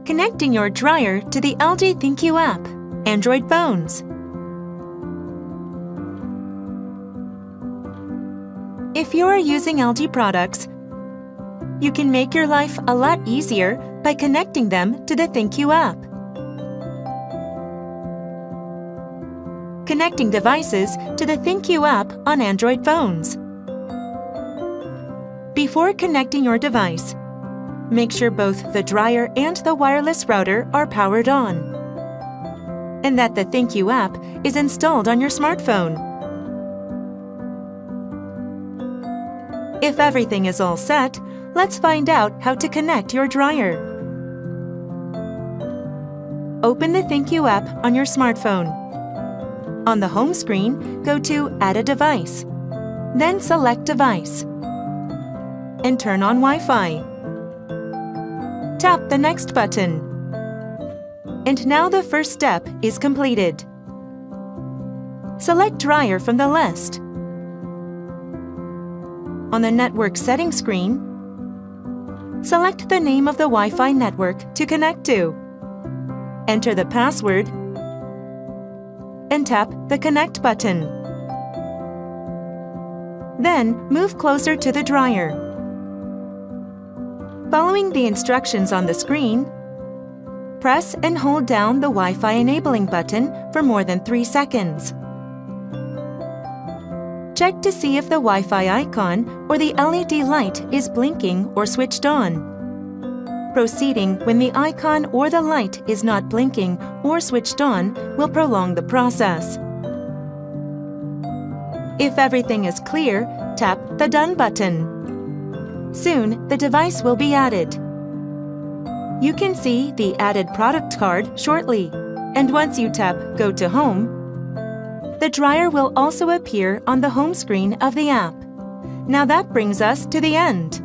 Connecting your dryer to the LG ThinQ app, Android phones. If you are using LG products, you can make your life a lot easier by connecting them to the ThinQ app. Connecting devices to the ThinQ app on Android phones. Before connecting your device, make sure both the dryer and the wireless router are powered on, and that the ThinQ app is installed on your smartphone. If everything is all set, let's find out how to connect your dryer. Open the ThinQ app on your smartphone. On the home screen, go to Add a device, then select Device, and turn on Wi-Fi. Tap the Next button. And now the first step is completed. Select Dryer from the list. On the Network Settings screen, select the name of the Wi-Fi network to connect to. Enter the password and tap the Connect button. Then move closer to the dryer. Following the instructions on the screen, press and hold down the Wi-Fi enabling button for more than 3 seconds. Check to see if the Wi-Fi icon or the LED light is blinking or switched on. Proceeding when the icon or the light is not blinking or switched on will prolong the process. If everything is clear, tap the Done button. Soon, the device will be added. You can see the added product card shortly, and once you tap Go to Home, the dryer will also appear on the home screen of the app. Now that brings us to the end.